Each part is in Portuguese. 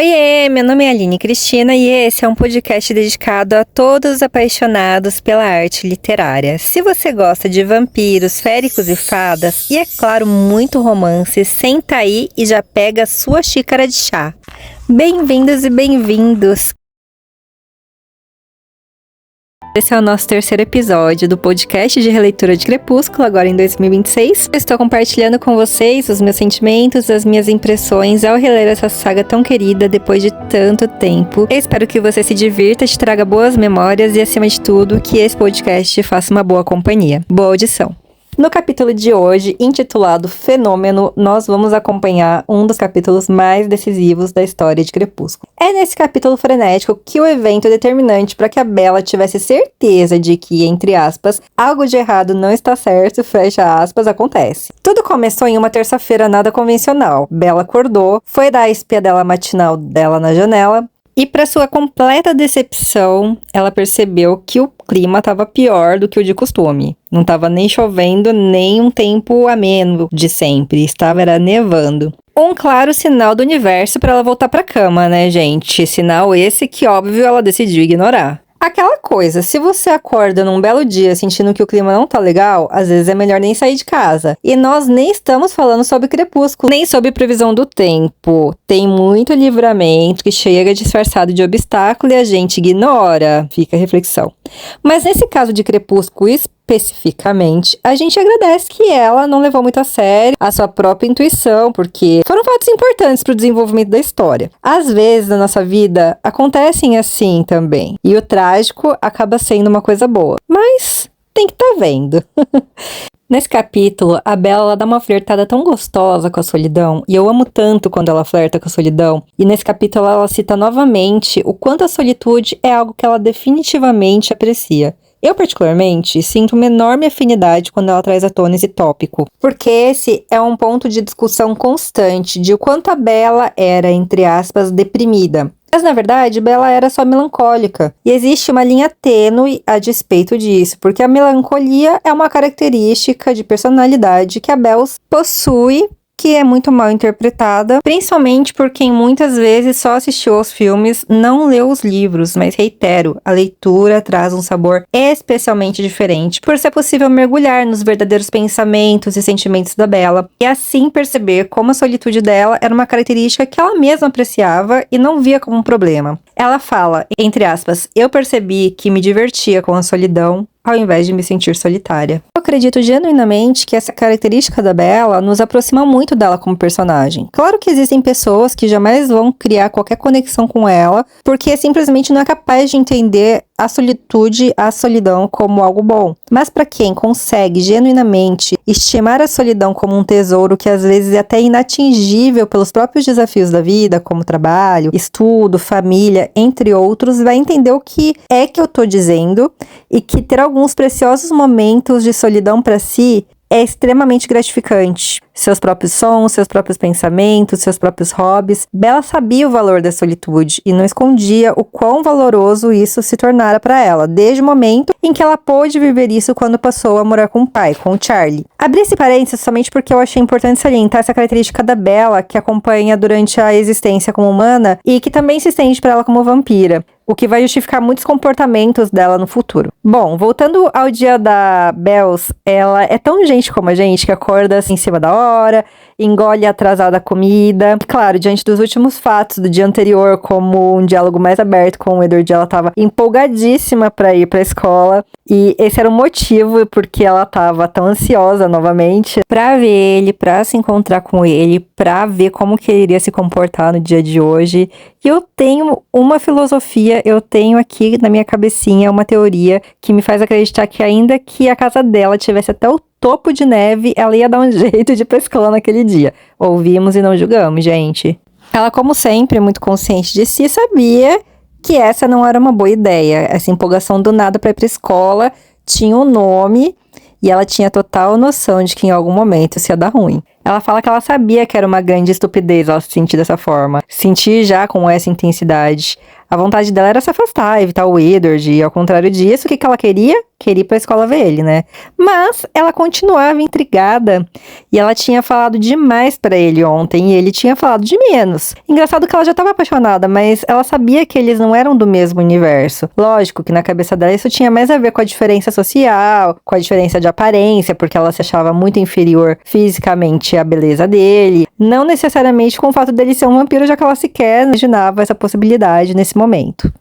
Oiê, meu nome é Aline Cristina e esse é um podcast dedicado a todos os apaixonados pela arte literária. Se você gosta de vampiros, féricos e fadas, e é claro, muito romance, senta aí e já pega a sua xícara de chá. Bem-vindos e bem-vindos! Esse é o nosso terceiro episódio do podcast de releitura de Crepúsculo, agora em 2026. Eu estou compartilhando com vocês os meus sentimentos, as minhas impressões ao reler essa saga tão querida depois de tanto tempo. Eu espero que você se divirta, te traga boas memórias e, acima de tudo, que esse podcast te faça uma boa companhia. Boa audição! No capítulo de hoje, intitulado Fenômeno, nós vamos acompanhar um dos capítulos mais decisivos da história de Crepúsculo. É nesse capítulo frenético que o evento determinante para que a Bella tivesse certeza de que, entre aspas, algo de errado não está certo, fecha aspas, acontece. Tudo começou em uma terça-feira nada convencional. Bella acordou, foi dar a espiadela matinal dela na janela, e para sua completa decepção, ela percebeu que o clima estava pior do que o de costume. Não estava nem chovendo, nem um tempo ameno de sempre. Era nevando. Um claro sinal do universo para ela voltar para cama, né, gente? Sinal esse que, óbvio, ela decidiu ignorar. Aquela coisa, se você acorda num belo dia sentindo que o clima não tá legal, às vezes é melhor nem sair de casa. E nós nem estamos falando sobre Crepúsculo, nem sobre previsão do tempo. Tem muito livramento que chega disfarçado de obstáculo e a gente ignora. Fica a reflexão. Mas nesse caso de Crepúsculo especificamente, a gente agradece que ela não levou muito a sério a sua própria intuição, porque foram fatos importantes para o desenvolvimento da história. Às vezes, na nossa vida, acontecem assim também, e o trágico acaba sendo uma coisa boa, mas tem que estar vendo. Nesse capítulo, a Bella ela dá uma flertada tão gostosa com a solidão, e eu amo tanto quando ela flerta com a solidão, e nesse capítulo ela cita novamente o quanto a solitude é algo que ela definitivamente aprecia. Eu, particularmente, sinto uma enorme afinidade quando ela traz à tona esse tópico, porque esse é um ponto de discussão constante de o quanto a Bella era, entre aspas, deprimida. Mas, na verdade, Bella era só melancólica, e existe uma linha tênue a despeito disso, porque a melancolia é uma característica de personalidade que a Bella possui, que é muito mal interpretada, principalmente por quem muitas vezes só assistiu aos filmes, não leu os livros, mas reitero, a leitura traz um sabor especialmente diferente, por ser possível mergulhar nos verdadeiros pensamentos e sentimentos da Bella, e assim perceber como a solitude dela era uma característica que ela mesma apreciava e não via como um problema. Ela fala, entre aspas, eu percebi que me divertia com a solidão, ao invés de me sentir solitária. Eu acredito genuinamente que essa característica da Bella nos aproxima muito dela como personagem. Claro que existem pessoas que jamais vão criar qualquer conexão com ela, porque simplesmente não é capaz de entender a solitude, a solidão como algo bom. Mas para quem consegue genuinamente estimar a solidão como um tesouro que às vezes é até inatingível pelos próprios desafios da vida, como trabalho, estudo, família, entre outros, vai entender o que é que eu tô dizendo e que ter alguns preciosos momentos de solidão para si é extremamente gratificante. Seus próprios sons, seus próprios pensamentos, seus próprios hobbies. Bella sabia o valor da solitude e não escondia o quão valoroso isso se tornara para ela, desde o momento em que ela pôde viver isso quando passou a morar com o pai, com o Charlie. Abri esse parênteses somente porque eu achei importante salientar essa característica da Bella que acompanha durante a existência como humana e que também se estende para ela como vampira, o que vai justificar muitos comportamentos dela no futuro. Bom, voltando ao dia da Bells, ela é tão gente como a gente que acorda assim em cima da hora, engole atrasada a comida. E, claro, diante dos últimos fatos do dia anterior, como um diálogo mais aberto com o Edward, ela estava empolgadíssima para ir para a escola. E esse era o motivo porque ela estava tão ansiosa novamente para ver ele, para se encontrar com ele, para ver como que ele iria se comportar no dia de hoje. E eu tenho uma filosofia, eu tenho aqui na minha cabecinha uma teoria que me faz acreditar que ainda que a casa dela tivesse até o topo de neve, ela ia dar um jeito de ir pra escola naquele dia. Ouvimos e não julgamos, gente. Ela, como sempre, muito consciente de si, sabia que essa não era uma boa ideia. Essa empolgação do nada pra ir pra escola tinha um nome e ela tinha total noção de que em algum momento isso ia dar ruim. Ela fala que ela sabia que era uma grande estupidez ela se sentir dessa forma. Sentir já com essa intensidade. A vontade dela era se afastar, evitar o Edward, e ao contrário disso, o que ela queria? queria ir pra escola ver ele, né? Mas ela continuava intrigada e ela tinha falado demais pra ele ontem e ele tinha falado de menos. Engraçado que ela já estava apaixonada, mas ela sabia que eles não eram do mesmo universo. Lógico que na cabeça dela isso tinha mais a ver com a diferença social, com a diferença de aparência, porque ela se achava muito inferior fisicamente à beleza dele. Não necessariamente com o fato dele ser um vampiro, já que ela sequer imaginava essa possibilidade nesse momento.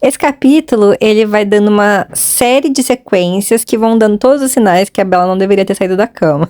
Esse capítulo, ele vai dando uma série de sequências que vão dando todos os sinais que a Bella não deveria ter saído da cama.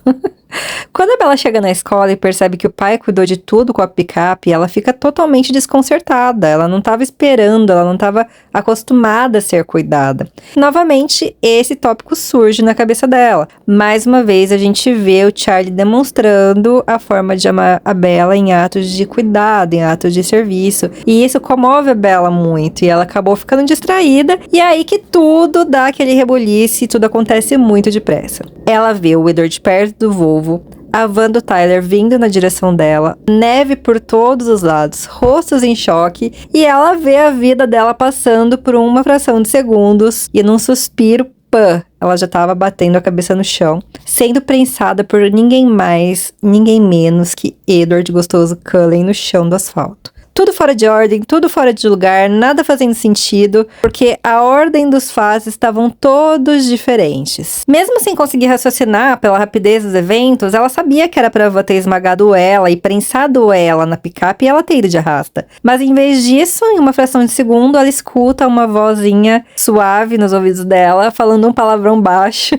Quando a Bella chega na escola e percebe que o pai cuidou de tudo com a picape, ela fica totalmente desconcertada. Ela não estava esperando, ela não estava acostumada a ser cuidada. Novamente, esse tópico surge na cabeça dela. Mais uma vez, a gente vê o Charlie demonstrando a forma de amar a Bella em atos de cuidado, em atos de serviço. E isso comove a Bella muito, e ela acabou ficando distraída, e é aí que tudo dá aquele rebuliço e tudo acontece muito depressa. Ela vê o Edward perto do Volvo, a van do Tyler vindo na direção dela, neve por todos os lados, rostos em choque, e ela vê a vida dela passando por uma fração de segundos, e num suspiro, pã, ela já estava batendo a cabeça no chão, sendo prensada por ninguém mais, ninguém menos que Edward Gostoso Cullen no chão do asfalto. Tudo fora de ordem, tudo fora de lugar, nada fazendo sentido, porque a ordem dos fatos estavam todos diferentes. Mesmo sem conseguir raciocinar pela rapidez dos eventos, ela sabia que era pra Van ter esmagado ela e prensado ela na picape e ela ter ido de arrasta. Mas em vez disso, em uma fração de segundo, ela escuta uma vozinha suave nos ouvidos dela, falando um palavrão baixo.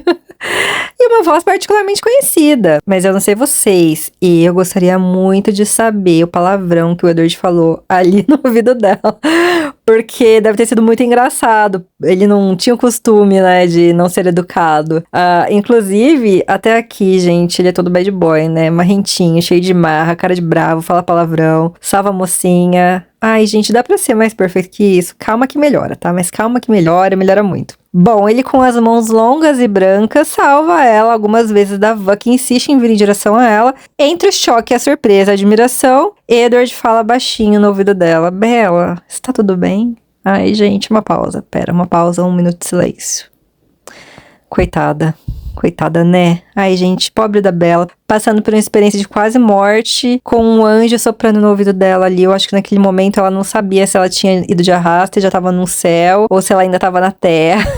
E uma voz particularmente conhecida, mas eu não sei vocês, e eu gostaria muito de saber o palavrão que o Edward falou ali no ouvido dela, porque deve ter sido muito engraçado. Ele não tinha o costume, né, de não ser educado. Inclusive, até aqui, gente, ele é todo bad boy, né, marrentinho, cheio de marra, cara de bravo, fala palavrão, salva a mocinha. Ai, gente, dá pra ser mais perfeito que isso? Calma que melhora, tá? Mas calma que melhora, melhora muito. Bom, ele com as mãos longas e brancas salva ela algumas vezes da Van, que insiste em vir em direção a ela. Entre o choque, a surpresa e a admiração, Edward fala baixinho no ouvido dela. Bella, está tudo bem? Ai, gente, uma pausa. Pera, uma pausa, 1 minuto de silêncio. Coitada. Coitada, né? Ai, gente, pobre da Bella, passando por uma experiência de quase morte, com um anjo soprando no ouvido dela ali. Eu acho que naquele momento ela não sabia se ela tinha ido de arrasto e já tava no céu, ou se ela ainda tava na terra.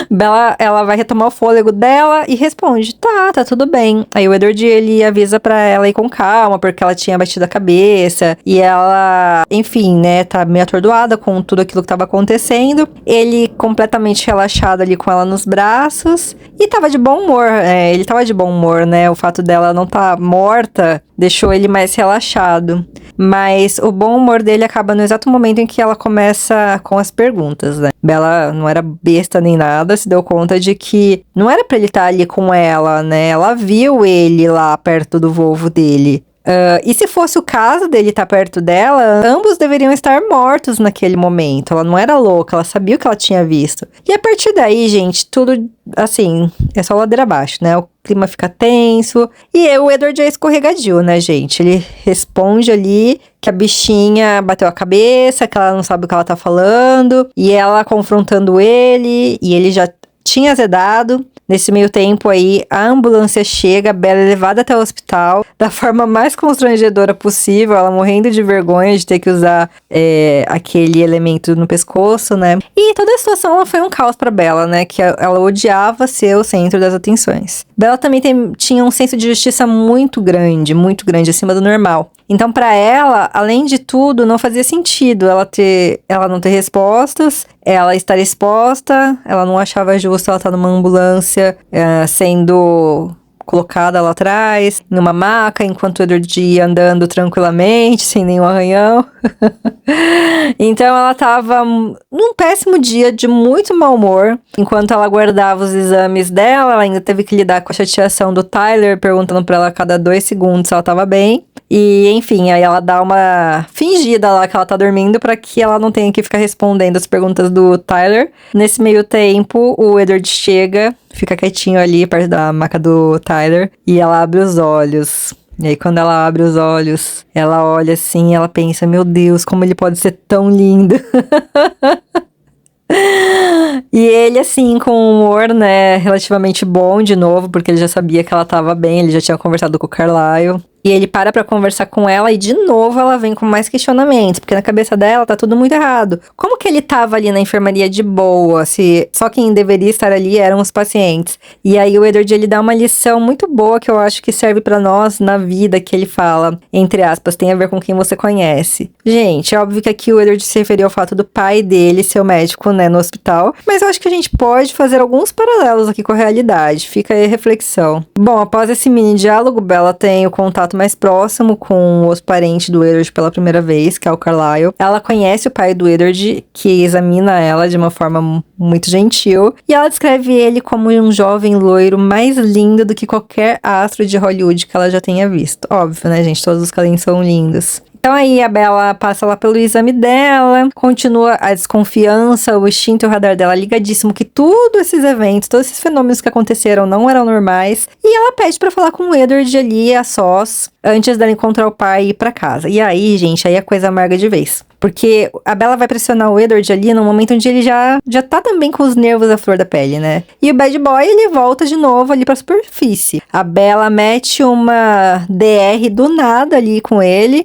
Bella, ela vai retomar o fôlego dela e responde, tá tudo bem. Aí o Edward, ele avisa pra ela ir com calma, porque ela tinha batido a cabeça, e ela, enfim, né, tá meio atordoada com tudo aquilo que tava acontecendo. Ele completamente relaxado ali com ela nos braços, e tava de bom humor, ele tava de bom humor, né, o fato dela não tá morta deixou ele mais relaxado, mas o bom humor dele acaba no exato momento em que ela começa com as perguntas, né. Bella não era besta nem nada, se deu conta de que não era pra ele estar ali com ela, né, ela viu ele lá perto do Volvo dele. E se fosse o caso dele estar perto dela, ambos deveriam estar mortos naquele momento. Ela não era louca, ela sabia o que ela tinha visto. E a partir daí, gente, tudo, assim, é só ladeira abaixo, né? O clima fica tenso. E o Edward é escorregadio, né, gente? Ele responde ali que a bichinha bateu a cabeça, que ela não sabe o que ela tá falando. E ela confrontando ele, e ele já tinha azedado. Nesse meio tempo aí, a ambulância chega, a Bella é levada até o hospital, da forma mais constrangedora possível, ela morrendo de vergonha de ter que usar aquele elemento no pescoço, né? E toda a situação ela foi um caos pra Bella, né? Que ela odiava ser o centro das atenções. Bella também tinha um senso de justiça muito grande, acima do normal. Então, pra ela, além de tudo, não fazia sentido ela não ter respostas, ela estar exposta, ela não achava justo ela estar numa ambulância sendo colocada lá atrás, numa maca, enquanto o Edward ia andando tranquilamente, sem nenhum arranhão. Então ela tava num péssimo dia, de muito mau humor. Enquanto ela guardava os exames dela, ela ainda teve que lidar com a chateação do Tyler, perguntando pra ela a cada 2 segundos se ela tava bem. E, enfim, aí ela dá uma fingida lá que ela tá dormindo pra que ela não tenha que ficar respondendo as perguntas do Tyler. Nesse meio tempo, o Edward chega, fica quietinho ali perto da maca do Tyler, e ela abre os olhos. E aí, quando ela abre os olhos, ela olha assim, ela pensa, meu Deus, como ele pode ser tão lindo. E ele, assim, com um humor, né, relativamente bom de novo, porque ele já sabia que ela tava bem, ele já tinha conversado com o Carlyle. E ele para pra conversar com ela e de novo ela vem com mais questionamentos, porque na cabeça dela tá tudo muito errado. Como que ele tava ali na enfermaria de boa, se só quem deveria estar ali eram os pacientes? E aí o Edward, ele dá uma lição muito boa que eu acho que serve pra nós na vida, que ele fala, entre aspas, tem a ver com quem você conhece. Gente, é óbvio que aqui o Edward se referiu ao fato do pai dele ser o médico, né, no hospital, mas eu acho que a gente pode fazer alguns paralelos aqui com a realidade. Fica aí a reflexão. Bom, após esse mini diálogo, Bella tem o contato mais próximo com os parentes do Edward pela primeira vez, que é o Carlyle. Ela conhece o pai do Edward, que examina ela de uma forma muito gentil, e ela descreve ele como um jovem loiro mais lindo do que qualquer astro de Hollywood que ela já tenha visto. Óbvio, né, gente? Todos os carinhos são lindos. Então aí a Bella passa lá pelo exame dela, continua a desconfiança, o instinto e o radar dela ligadíssimo que todos esses eventos, todos esses fenômenos que aconteceram não eram normais. E ela pede pra falar com o Edward ali a sós, antes dela encontrar o pai e ir pra casa. E aí, gente, aí a coisa amarga de vez. Porque a Bella vai pressionar o Edward ali no momento onde ele já tá também com os nervos à flor da pele, né? E o bad boy, ele volta de novo ali pra superfície. A Bella mete uma DR do nada ali com ele.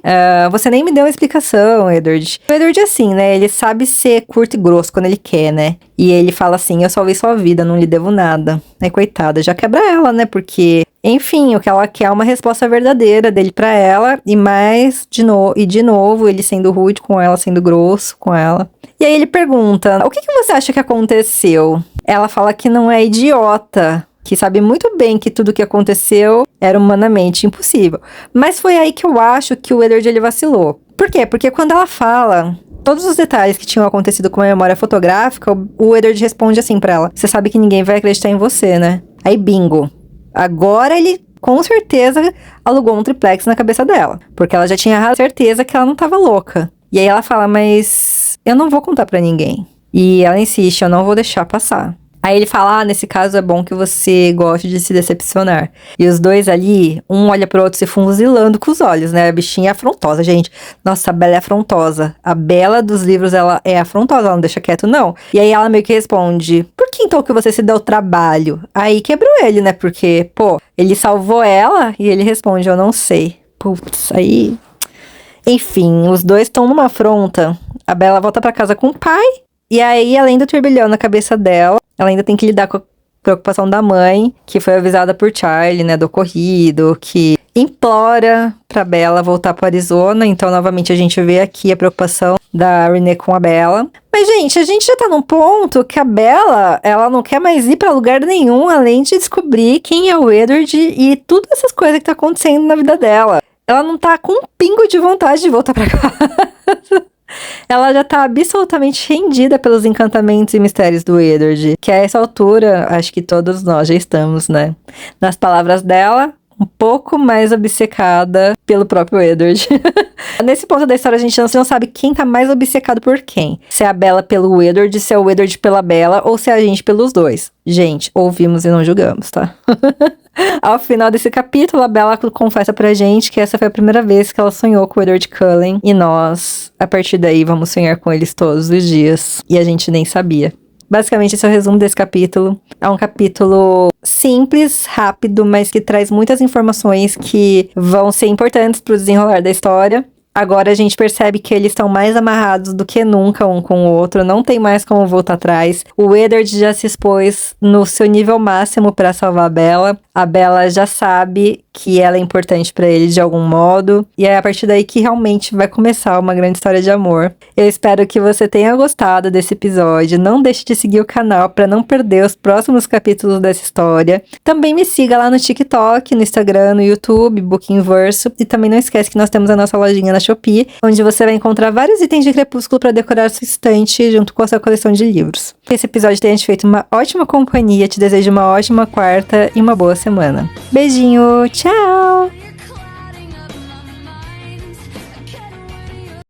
Você nem me deu uma explicação, Edward. O Edward é assim, né? Ele sabe ser curto e grosso quando ele quer, né? E ele fala assim, eu salvei sua vida, não lhe devo nada. Aí, coitada, já quebra ela, né? Porque... enfim, o que ela quer é uma resposta verdadeira dele pra ela, e mais de novo, ele sendo rude com ela, sendo grosso com ela. E aí ele pergunta, o que você acha que aconteceu? Ela fala que não é idiota, que sabe muito bem que tudo que aconteceu era humanamente impossível. Mas foi aí que eu acho que o Edward, ele vacilou. Por quê? Porque quando ela fala... todos os detalhes que tinham acontecido com a memória fotográfica, o Edward responde assim pra ela, você sabe que ninguém vai acreditar em você, né? Aí bingo. Agora ele, com certeza, alugou um triplex na cabeça dela. Porque ela já tinha certeza que ela não tava louca. E aí ela fala, mas eu não vou contar pra ninguém. E ela insiste, eu não vou deixar passar. Aí ele fala, nesse caso é bom que você goste de se decepcionar. E os dois ali, um olha pro outro se fuzilando com os olhos, né? A bichinha é afrontosa, gente. Nossa, a Bella é afrontosa. A Bella dos livros, ela é afrontosa, ela não deixa quieto, não. E aí ela meio que responde, por que então que você se deu trabalho? Aí quebrou ele, né? Porque, pô, ele salvou ela e ele responde, eu não sei. Putz, aí... enfim, os dois estão numa afronta. A Bella volta pra casa com o pai. E aí, além do turbilhão na cabeça dela, ela ainda tem que lidar com a preocupação da mãe, que foi avisada por Charlie, né, do ocorrido, que implora pra Bella voltar pro Arizona. Então, novamente, a gente vê aqui a preocupação da Renee com a Bella. Mas, gente, a gente já tá num ponto que a Bella, ela não quer mais ir pra lugar nenhum, além de descobrir quem é o Edward e todas essas coisas que tá acontecendo na vida dela. Ela não tá com um pingo de vontade de voltar pra casa. Ela já tá absolutamente rendida pelos encantamentos e mistérios do Edward, que a essa altura, acho que todos nós já estamos, né? Nas palavras dela, um pouco mais obcecada pelo próprio Edward. Nesse ponto da história, a gente não sabe quem tá mais obcecado por quem. Se é a Bella pelo Edward, se é o Edward pela Bella, ou se é a gente pelos dois. Gente, ouvimos e não julgamos, tá? Ao final desse capítulo, a Bella confessa pra gente que essa foi a primeira vez que ela sonhou com o Edward Cullen. E nós, a partir daí, vamos sonhar com eles todos os dias. E a gente nem sabia. Basicamente, esse é o resumo desse capítulo. É um capítulo simples, rápido, mas que traz muitas informações que vão ser importantes pro desenrolar da história. Agora a gente percebe que eles estão mais amarrados do que nunca um com o outro, não tem mais como voltar atrás. O Edward já se expôs no seu nível máximo para salvar a Bella. A Bella já sabe que ela é importante para ele de algum modo, e é a partir daí que realmente vai começar uma grande história de amor. Eu espero que você tenha gostado desse episódio. Não deixe de seguir o canal para não perder os próximos capítulos dessa história. Também me siga lá no TikTok, no Instagram, no YouTube, Bookingverso, e também não esquece que nós temos a nossa lojinha na Shopee, onde você vai encontrar vários itens de Crepúsculo para decorar sua estante junto com a sua coleção de livros. Que esse episódio tenha te feito uma ótima companhia, te desejo uma ótima quarta e uma boa semana. Beijinho, tchau!